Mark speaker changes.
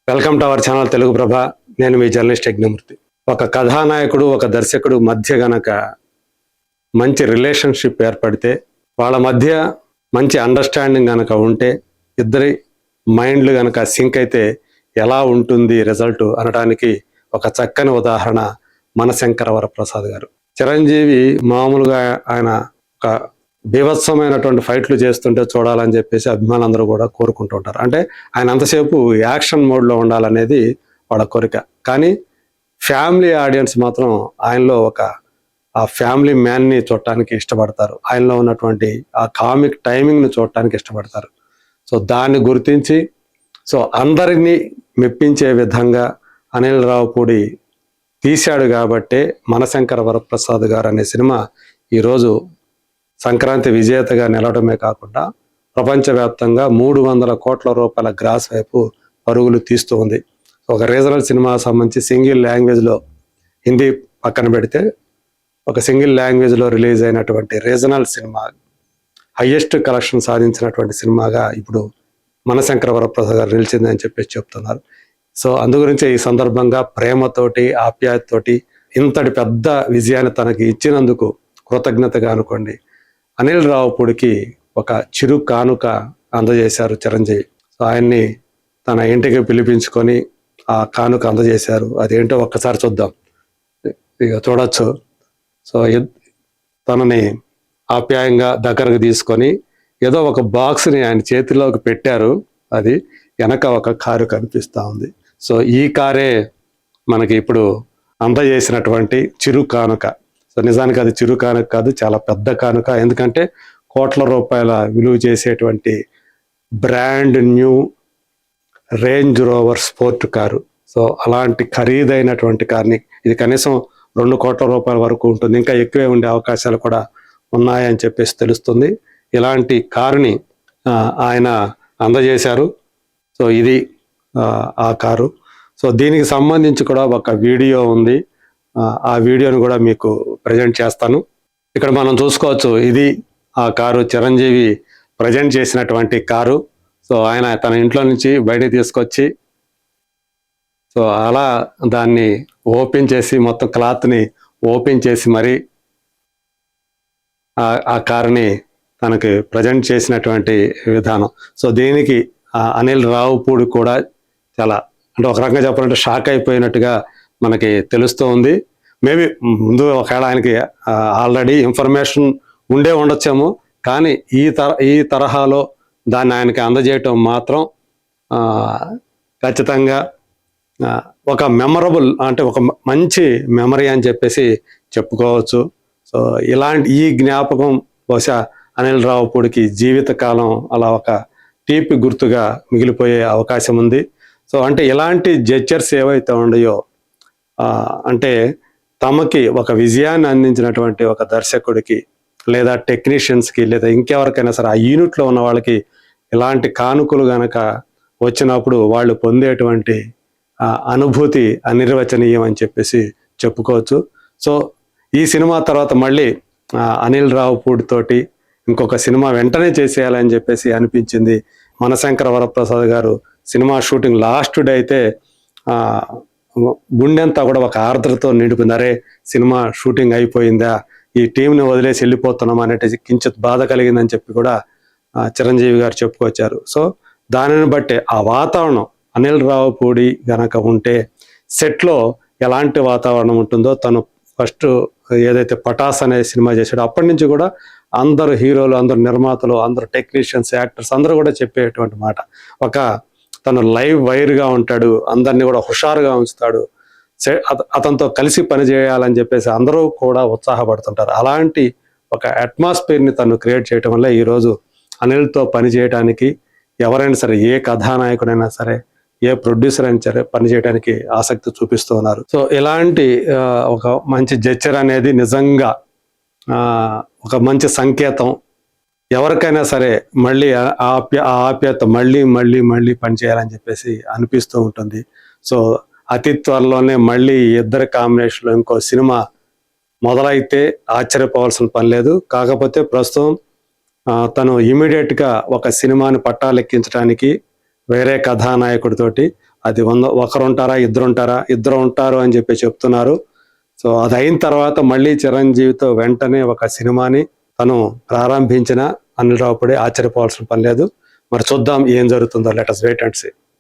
Speaker 1: Welcome to our channel Telugu Prabha. నేను మీ journalist Yagnamurthy. ఒక కథానాయకుడు ఒక దర్శకుడు మధ్య గనక మంచి రిలేషన్షిప్ ఏర్పడితే, వాళ్ళ మధ్య మంచి అండర్స్టాండింగ్ గనక ఉంటే, ఇద్దరి మైండ్లు గనక సింక్ అయితే ఎలా ఉంటుంది రిజల్ట్ అనడానికి ఒక చక్కని ఉదాహరణ మనశంకర వరప్రసాద్ గారు. చిరంజీవి మామూలుగా ఆయన ఒక బీభత్సమైనటువంటి ఫైట్లు చేస్తుంటే చూడాలని చెప్పేసి అభిమానులందరూ కూడా కోరుకుంటూ ఉంటారు. అంటే ఆయన అంతసేపు యాక్షన్ మోడ్లో ఉండాలనేది వాళ్ళ కోరిక. కానీ ఫ్యామిలీ ఆడియన్స్ మాత్రం ఆయనలో ఆ ఫ్యామిలీ మ్యాన్ని చూడటానికి ఇష్టపడతారు. ఆయనలో ఉన్నటువంటి ఆ కామిక్ టైమింగ్ని చూడటానికి ఇష్టపడతారు. సో దాన్ని గుర్తించి అందరినీ మెప్పించే విధంగా అనిల్ రావుపూడి తీశాడు కాబట్టే మనశంకర వరప్రసాద్ గారు అనే సినిమా ఈరోజు సంక్రాంతి విజేతగా నిలవడమే కాకుండా ప్రపంచవ్యాప్తంగా 300 కోట్ల రూపాయల గ్రాస్ వైపు పరుగులు తీస్తూ ఉంది. ఒక రీజనల్ సినిమా సంబంధించి సింగిల్ లాంగ్వేజ్లో, హిందీ పక్కన పెడితే ఒక సింగిల్ లాంగ్వేజ్లో రిలీజ్ అయినటువంటి రీజనల్ సినిమా హయ్యెస్ట్ కలెక్షన్ సాధించినటువంటి సినిమాగా ఇప్పుడు మనశంకర వరప్రసాద్ గారు నిలిచిందని చెప్పేసి చెప్తున్నారు. సో అందు గురించి ఈ సందర్భంగా ప్రేమతోటి ఆప్యాయతతోటి ఇంతటి పెద్ద విజయాన్ని తనకి ఇచ్చినందుకు కృతజ్ఞతగా అనుకోండి అనిల్ రావుపూడికి ఒక చిరు కానుక అందజేశారు చిరంజీవి. సో ఆయన్ని తన ఇంటికి పిలిపించుకొని ఆ కానుక అందజేశారు. అదేంటో ఒక్కసారి చూద్దాం, ఇక చూడొచ్చు. సో తనని ఆప్యాయంగా దగ్గరకు తీసుకొని ఏదో ఒక బాక్స్ని ఆయన చేతిలోకి పెట్టారు. అది వెనక ఒక కారు కనిపిస్తూ ఉంది. సో ఈ కారే మనకి ఇప్పుడు అందజేసినటువంటి చిరు కానుక. సో నిజానికి అది చిరు కానుక కాదు, చాలా పెద్ద కానుక. ఎందుకంటే కోట్ల రూపాయల విలువ చేసేటువంటి brand new range rover sport car. So అలాంటి ఖరీదైనటువంటి కార్ని, ఇది కనీసం 2 కోట్ల రూపాయల వరకు ఉంటుంది, ఇంకా ఎక్కువే ఉండే అవకాశాలు కూడా ఉన్నాయని చెప్పేసి తెలుస్తుంది. ఇలాంటి కారుని ఆయన అందజేశారు. సో ఇది ఆ కారు. సో దీనికి సంబంధించి కూడా ఒక వీడియో ఉంది. ఆ వీడియోని కూడా మీకు ప్రజెంట్ చేస్తాను. ఇక్కడ మనం చూసుకోవచ్చు, ఇది ఆ కారు, చిరంజీవి ప్రజెంట్ చేసినటువంటి కారు. సో ఆయన తన ఇంట్లో నుంచి బయటకు తీసుకొచ్చి సో అలా దాన్ని ఓపెన్ చేసి, మొత్తం క్లాత్ని ఓపెన్ చేసి మరి ఆ కారుని తనకి ప్రజెంట్ చేసినటువంటి విధానం. సో దీనికి అనిల్ రావుపూడి కూడా చాలా, అంటే ఒక రకంగా చెప్పాలంటే షాక్ అయిపోయినట్టుగా మనకి తెలుస్తూ ఉంది. మేబీ ముందు ఒకవేళ ఆయనకి ఆల్రెడీ ఇన్ఫర్మేషన్ ఉండే ఉండొచ్చేమో, కానీ ఈ తరహాలో దాన్ని ఆయనకి అందజేయటం మాత్రం ఖచ్చితంగా ఒక మెమరబుల్, అంటే ఒక మంచి మెమరీ అని చెప్పేసి చెప్పుకోవచ్చు. సో ఈ జ్ఞాపకం బహుశా అనిల్ రావుపూడికి జీవితకాలం అలా ఒక తీపి గుర్తుగా మిగిలిపోయే అవకాశం ఉంది. సో అంటే ఇలాంటి జెస్చర్స్ ఏవైతే ఉన్నాయో, అంటే తమకి ఒక విజయాన్ని అందించినటువంటి ఒక దర్శకుడికి లేదా టెక్నీషియన్స్కి లేదా ఇంకెవరికైనా సరే ఆ యూనిట్లో ఉన్న వాళ్ళకి ఇలాంటి కానుకలు గనక వచ్చినప్పుడు వాళ్ళు పొందేటువంటి అనుభూతి అనిర్వచనీయం అని చెప్పేసి చెప్పుకోవచ్చు. సో ఈ సినిమా తర్వాత మళ్ళీ అనిల్ రావుపూడి తోటి ఇంకొక సినిమా వెంటనే చేసేయాలని చెప్పేసి అనిపించింది. మనశంకర వరప్రసాద్ గారు సినిమా షూటింగ్ లాస్ట్ డే అయితే గుండెంతా కూడా ఒక ఆర్ద్రతో నిండిపోయింది. అరే సినిమా షూటింగ్ అయిపోయిందా, ఈ టీంని వదిలేసి వెళ్ళిపోతున్నాం అనేటి కించిత్ బాధ కలిగిందని చెప్పి కూడా చిరంజీవి గారు చెప్పుకొచ్చారు. సో దానిని బట్టే ఆ వాతావరణం అనిల్ రావుపూడి గనక ఉంటే సెట్లో ఎలాంటి వాతావరణం ఉంటుందో, తను ఫస్ట్ ఏదైతే పటాస్ అనే సినిమా చేశాడో అప్పటి నుంచి కూడా అందరు హీరోలు, అందరు నిర్మాతలు, అందరు టెక్నీషియన్స్, యాక్టర్స్ అందరూ కూడా చెప్పేటువంటి మాట, తను లైవ్ వైర్గా ఉంటాడు, అందరినీ కూడా హుషారుగా ఉంచుతాడు, అతనితో కలిసి పని చేయాలని చెప్పేసి అందరూ కూడా ఉత్సాహపడుతుంటారు. అలాంటి ఒక అట్మాస్ఫియర్ని తను క్రియేట్ చేయటం వల్ల ఈరోజు అనిల్తో పని చేయడానికి ఎవరైనా సరే, ఏ కథానాయకుడైనా సరే, ఏ ప్రొడ్యూసర్ అయినా సరే పని చేయడానికి ఆసక్తి చూపిస్తూ ఉన్నారు. సో ఇలాంటి ఒక మంచి జెస్చర్ అనేది నిజంగా ఒక మంచి సంకేతం. ఎవరికైనా సరే మళ్ళీ ఆప్యాయత మళ్ళీ మళ్ళీ మళ్ళీ పనిచేయాలని చెప్పేసి అనిపిస్తూ ఉంటుంది. సో అతి త్వరలోనే మళ్ళీ ఇద్దరి కాంబినేషన్లో ఇంకో సినిమా మొదలైతే ఆశ్చర్యపోవాల్సిన పని లేదు. కాకపోతే ప్రస్తుతం తను ఇమీడియట్గా ఒక సినిమాని పట్టాలెక్కించడానికి వేరే కథానాయకుడితోటి అది ఒకరు ఉంటారా, ఇద్దరు ఉంటారు అని చెప్పి చెప్తున్నారు. సో అది అయిన తర్వాత మళ్ళీ చిరంజీవితో వెంటనే ఒక సినిమాని తను ప్రారంభించిన అనిల్ రావిపూడి ఆశ్చర్యపోవాల్సిన పని లేదు. మరి చూద్దాం ఏం జరుగుతుందో. Let us wait and see.